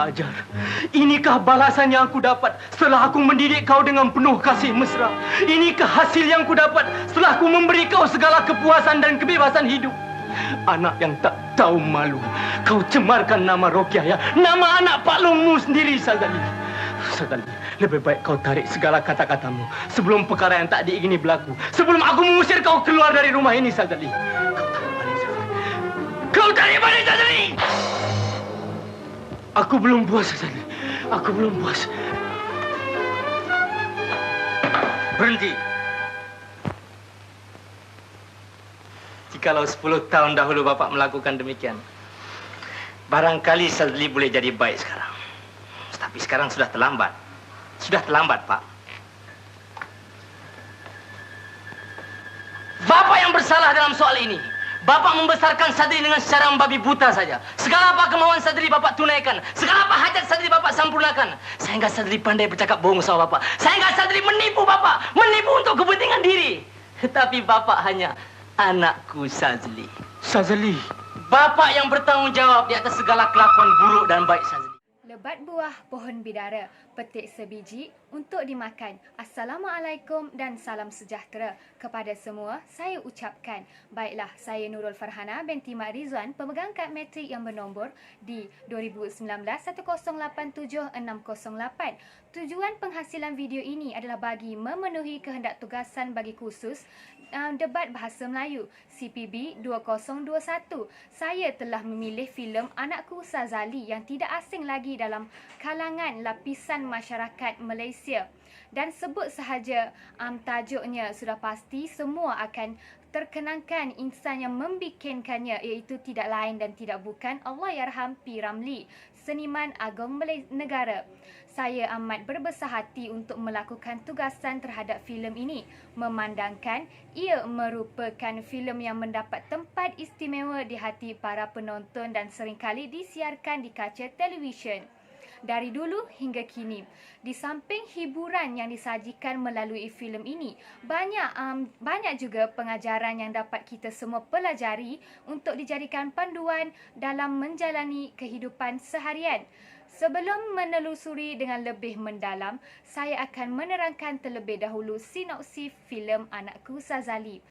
ajar. Inikah balasan yang aku dapat setelah aku mendidik kau dengan penuh kasih mesra. Inikah hasil yang aku dapat setelah aku memberi kau segala kepuasan dan kebebasan hidup. Anak yang tak tahu malu, kau cemarkan nama Rokiah, ya, nama anak Pak Longmu sendiri, Sazali. Sazali, lebih baik kau tarik segala kata-katamu sebelum perkara yang tak diingini berlaku. Sebelum aku mengusir kau keluar dari rumah ini, Sazali. Kau tarik balik, Sazali! Aku belum puas, Sazali. Aku belum puas. Berhenti. Jikalau 10 tahun dahulu Bapak melakukan demikian, barangkali Sazali boleh jadi baik sekarang. Tapi sekarang sudah terlambat. Sudah terlambat, Pak. Bapak yang bersalah dalam soal ini. Bapak membesarkan Sadri dengan secara membabi buta saja. Segala apa kemauan Sadri Bapak tunaikan. Segala apa hajat Sadri Bapak sempurnakan. Sehingga Sadri pandai bercakap bohong sama Bapak. Sehingga Sadri menipu Bapak. Menipu untuk kepentingan diri. Tetapi Bapak hanya anakku, Sazli. Sazli? Bapak yang bertanggung jawab di atas segala kelakuan buruk dan baik Sazli. Lebat buah pohon bidara, petik sebiji untuk dimakan. Assalamualaikum dan salam sejahtera kepada semua saya ucapkan. Baiklah, saya Nurul Farhana binti Mak Rizwan, pemegang kad matrik yang bernombor di 2019-1087-608. Tujuan penghasilan video ini adalah bagi memenuhi kehendak tugasan bagi kursus debat bahasa Melayu CPB 2021. Saya telah memilih filem Anakku Sazali yang tidak asing lagi dalam kalangan lapisan masyarakat Malaysia. Dan sebut sahaja tajuknya sudah pasti semua akan terkenangkan insan yang membikinkannya, iaitu tidak lain dan tidak bukan Allahyarham P. Ramlee, seniman agung negara. Saya amat berbesar hati untuk melakukan tugasan terhadap filem ini, memandangkan ia merupakan filem yang mendapat tempat istimewa di hati para penonton dan seringkali disiarkan di kaca televisyen. Dari dulu hingga kini, di samping hiburan yang disajikan melalui filem ini, banyak juga pengajaran yang dapat kita semua pelajari untuk dijadikan panduan dalam menjalani kehidupan seharian. Sebelum menelusuri dengan lebih mendalam, saya akan menerangkan terlebih dahulu sinopsis filem Anakku Sazali.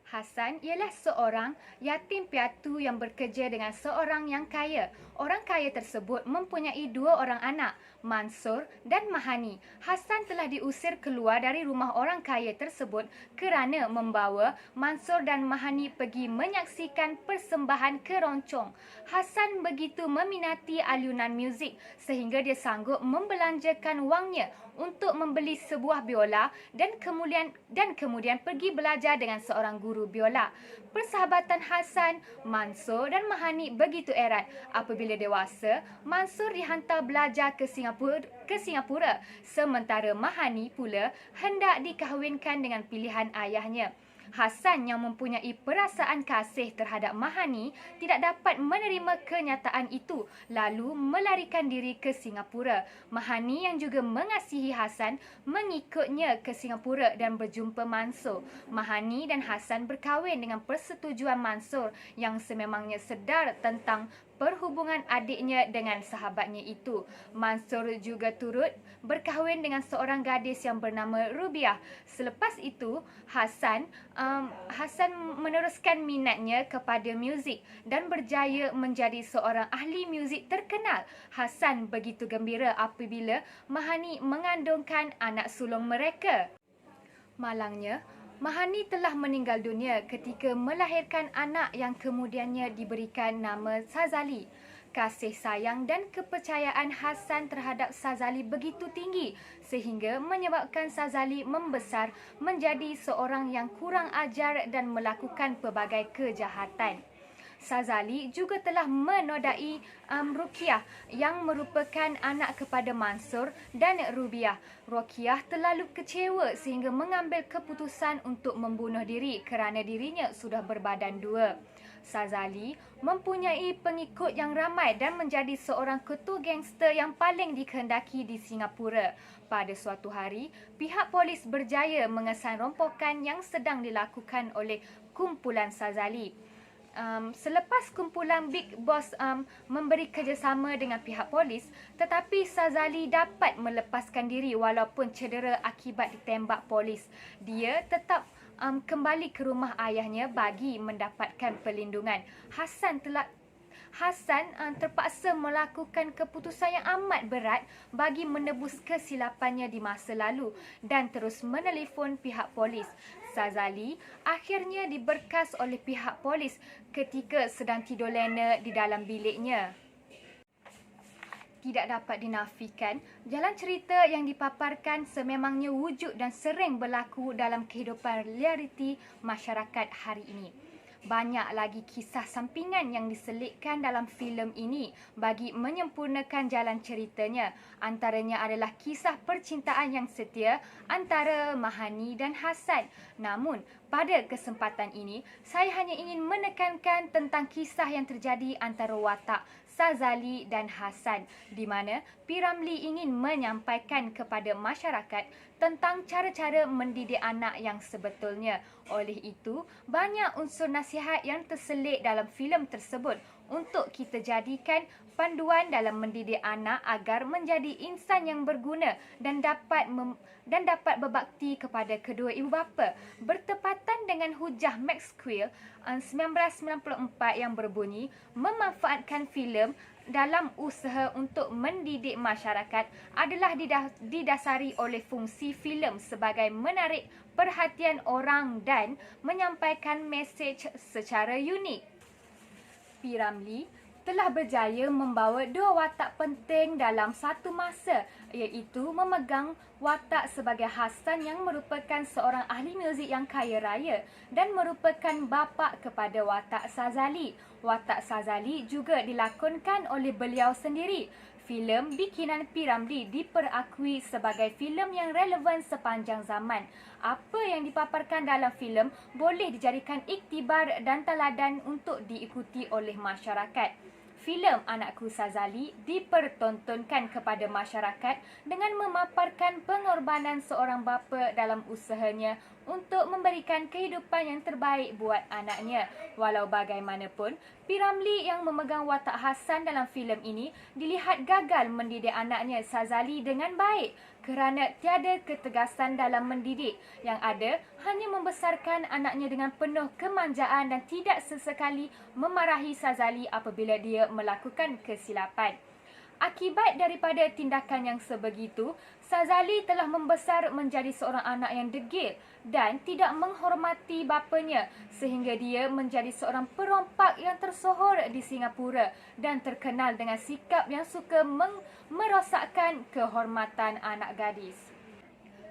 Hasan ialah seorang yatim piatu yang bekerja dengan seorang yang kaya. Orang kaya tersebut mempunyai 2 orang anak, Mansur dan Mahani. Hasan telah diusir keluar dari rumah orang kaya tersebut kerana membawa Mansur dan Mahani pergi menyaksikan persembahan keroncong. Hasan begitu meminati alunan muzik sehingga dia sanggup membelanjakan wangnya untuk membeli sebuah biola dan kemudian pergi belajar dengan seorang guru biola. Persahabatan Hasan, Mansur dan Mahani begitu erat. Apabila dewasa, Mansur dihantar belajar ke Singapura, sementara Mahani pula hendak dikahwinkan dengan pilihan ayahnya. Hasan yang mempunyai perasaan kasih terhadap Mahani tidak dapat menerima kenyataan itu, lalu melarikan diri ke Singapura. Mahani yang juga mengasihi Hasan mengikutnya ke Singapura dan berjumpa Mansur. Mahani dan Hasan berkahwin dengan persetujuan Mansur yang sememangnya sedar tentang perhubungan adiknya dengan sahabatnya itu. Mansur juga turut berkahwin dengan seorang gadis yang bernama Rubiah. Selepas itu, Hasan meneruskan minatnya kepada muzik dan berjaya menjadi seorang ahli muzik terkenal. Hasan begitu gembira apabila Mahani mengandungkan anak sulung mereka. Malangnya, Mahani telah meninggal dunia ketika melahirkan anak yang kemudiannya diberikan nama Sazali. Kasih sayang dan kepercayaan Hasan terhadap Sazali begitu tinggi sehingga menyebabkan Sazali membesar menjadi seorang yang kurang ajar dan melakukan pelbagai kejahatan. Sazali juga telah menodai Rokiah yang merupakan anak kepada Mansur dan Rubiah. Rokiah terlalu kecewa sehingga mengambil keputusan untuk membunuh diri kerana dirinya sudah berbadan 2. Sazali mempunyai pengikut yang ramai dan menjadi seorang ketua gangster yang paling dikehendaki di Singapura. Pada suatu hari, pihak polis berjaya mengesan rompokan yang sedang dilakukan oleh kumpulan Sazali. Selepas kumpulan Bigg Boss memberi kerjasama dengan pihak polis, tetapi Sazali dapat melepaskan diri walaupun cedera akibat ditembak polis. Dia tetap kembali ke rumah ayahnya bagi mendapatkan perlindungan. Hassan terpaksa melakukan keputusan yang amat berat bagi menebus kesilapannya di masa lalu dan terus menelefon pihak polis. Sazali akhirnya diberkas oleh pihak polis ketika sedang tidur lena di dalam biliknya. Tidak dapat dinafikan, jalan cerita yang dipaparkan sememangnya wujud dan sering berlaku dalam kehidupan realiti masyarakat hari ini. Banyak lagi kisah sampingan yang diselitkan dalam filem ini bagi menyempurnakan jalan ceritanya. Antaranya adalah kisah percintaan yang setia antara Mahani dan Hassan. Namun, pada kesempatan ini, saya hanya ingin menekankan tentang kisah yang terjadi antara watak Sazali dan Hassan, di mana P. Ramlee ingin menyampaikan kepada masyarakat tentang cara-cara mendidik anak yang sebetulnya. Oleh itu, banyak unsur nasihat yang terselit dalam filem tersebut untuk kita jadikan panduan dalam mendidik anak agar menjadi insan yang berguna dan dapat berbakti kepada kedua ibu bapa. Bertepatan dengan hujah Max Quill 1994 yang berbunyi, memanfaatkan filem dalam usaha untuk mendidik masyarakat adalah didasari oleh fungsi filem sebagai menarik perhatian orang dan menyampaikan mesej secara unik. P. Ramlee telah berjaya membawa dua watak penting dalam satu masa, iaitu memegang watak sebagai Hassan yang merupakan seorang ahli muzik yang kaya raya dan merupakan bapa kepada watak Sazali. Watak Sazali juga dilakonkan oleh beliau sendiri. Filem bikinan P. Ramlee diperakui sebagai filem yang relevan sepanjang zaman. Apa yang dipaparkan dalam filem boleh dijadikan iktibar dan teladan untuk diikuti oleh masyarakat. Filem Anakku Sazali dipertontonkan kepada masyarakat dengan memaparkan pengorbanan seorang bapa dalam usahanya untuk memberikan kehidupan yang terbaik buat anaknya. Walau bagaimanapun, P. Ramlee yang memegang watak Hassan dalam filem ini dilihat gagal mendidik anaknya Sazali dengan baik kerana tiada ketegasan dalam mendidik. Yang ada hanya membesarkan anaknya dengan penuh kemanjaan dan tidak sesekali memarahi Sazali apabila dia melakukan kesilapan. Akibat daripada tindakan yang sebegitu, Sazali telah membesar menjadi seorang anak yang degil dan tidak menghormati bapanya sehingga dia menjadi seorang perompak yang tersohor di Singapura dan terkenal dengan sikap yang suka merosakkan kehormatan anak gadis.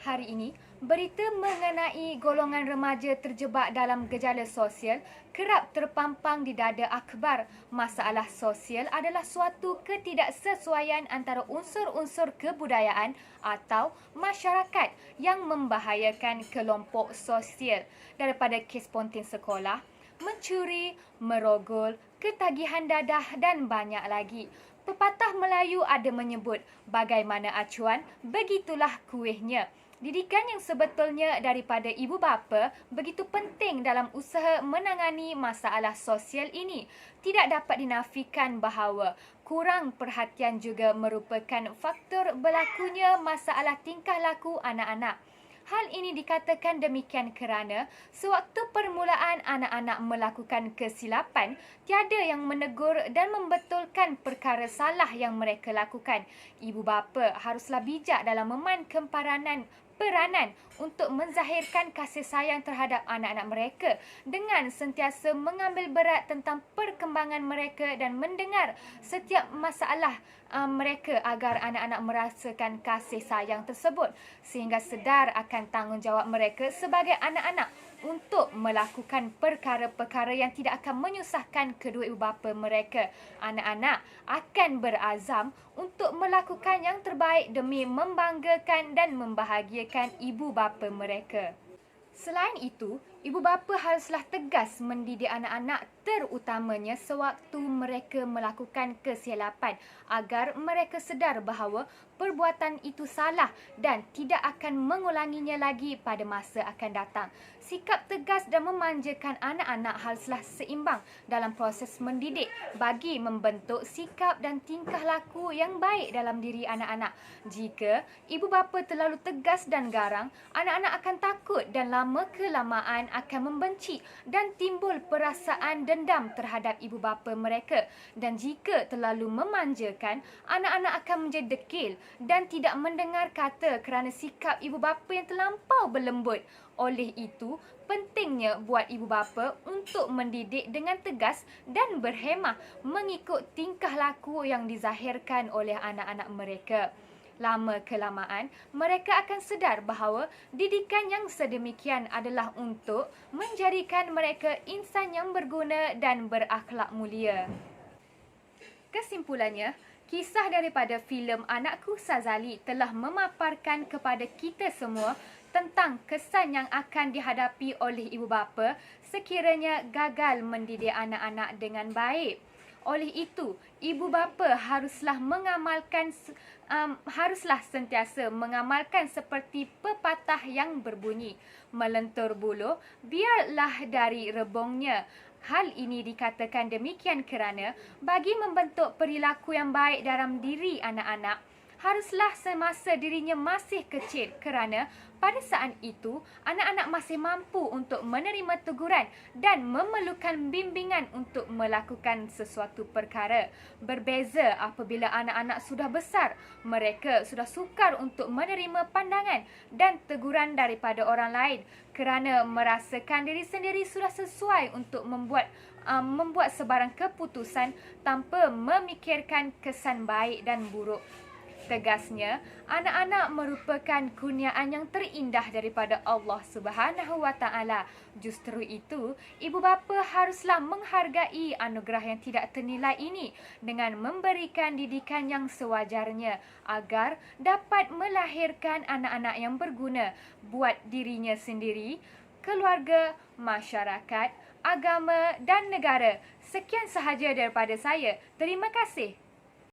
Hari ini, berita mengenai golongan remaja terjebak dalam gejala sosial kerap terpampang di dada akhbar. Masalah sosial adalah suatu ketidaksesuaian antara unsur-unsur kebudayaan atau masyarakat yang membahayakan kelompok sosial. Daripada kes ponting sekolah, mencuri, merogol, ketagihan dadah dan banyak lagi. Pepatah Melayu ada menyebut, bagaimana acuan, begitulah kuihnya. Didikan yang sebetulnya daripada ibu bapa begitu penting dalam usaha menangani masalah sosial ini. Tidak dapat dinafikan bahawa kurang perhatian juga merupakan faktor berlakunya masalah tingkah laku anak-anak. Hal ini dikatakan demikian kerana sewaktu permulaan anak-anak melakukan kesilapan, tiada yang menegur dan membetulkan perkara salah yang mereka lakukan. Ibu bapa haruslah bijak dalam memainkan peranan untuk menzahirkan kasih sayang terhadap anak-anak mereka dengan sentiasa mengambil berat tentang perkembangan mereka dan mendengar setiap masalah mereka agar anak-anak merasakan kasih sayang tersebut sehingga sedar akan tanggungjawab mereka sebagai anak-anak untuk melakukan perkara-perkara yang tidak akan menyusahkan kedua ibu bapa mereka. Anak-anak akan berazam untuk melakukan yang terbaik demi membanggakan dan membahagiakan ibu bapa mereka. Selain itu, Ibu bapa haruslah tegas mendidik anak-anak terutamanya sewaktu mereka melakukan kesilapan agar mereka sedar bahawa perbuatan itu salah dan tidak akan mengulanginya lagi pada masa akan datang. Sikap tegas dan memanjakan anak-anak haruslah seimbang dalam proses mendidik bagi membentuk sikap dan tingkah laku yang baik dalam diri anak-anak. Jika ibu bapa terlalu tegas dan garang, anak-anak akan takut dan lama kelamaan akan membenci dan timbul perasaan dendam terhadap ibu bapa mereka. Dan jika terlalu memanjakan, anak-anak akan menjadi degil dan tidak mendengar kata kerana sikap ibu bapa yang terlampau berlembut. Oleh itu, pentingnya buat ibu bapa untuk mendidik dengan tegas dan berhemah mengikut tingkah laku yang dizahirkan oleh anak-anak mereka. Lama kelamaan, mereka akan sedar bahawa didikan yang sedemikian adalah untuk menjadikan mereka insan yang berguna dan berakhlak mulia. Kesimpulannya, kisah daripada filem Anakku Sazali telah memaparkan kepada kita semua tentang kesan yang akan dihadapi oleh ibu bapa sekiranya gagal mendidik anak-anak dengan baik. Oleh itu, ibu bapa haruslah sentiasa mengamalkan seperti pepatah yang berbunyi, melentur buluh biarlah dari rebongnya. Hal ini dikatakan demikian kerana bagi membentuk perilaku yang baik dalam diri anak-anak, haruslah semasa dirinya masih kecil kerana pada saat itu, anak-anak masih mampu untuk menerima teguran dan memerlukan bimbingan untuk melakukan sesuatu perkara. Berbeza apabila anak-anak sudah besar, mereka sudah sukar untuk menerima pandangan dan teguran daripada orang lain kerana merasakan diri sendiri sudah sesuai untuk membuat sebarang keputusan tanpa memikirkan kesan baik dan buruk. Tegasnya, anak-anak merupakan kurniaan yang terindah daripada Allah Subhanahu wa Ta'ala. Justru itu, ibu bapa haruslah menghargai anugerah yang tidak ternilai ini dengan memberikan didikan yang sewajarnya agar dapat melahirkan anak-anak yang berguna buat dirinya sendiri, keluarga, masyarakat, agama dan negara. Sekian sahaja daripada saya. Terima kasih.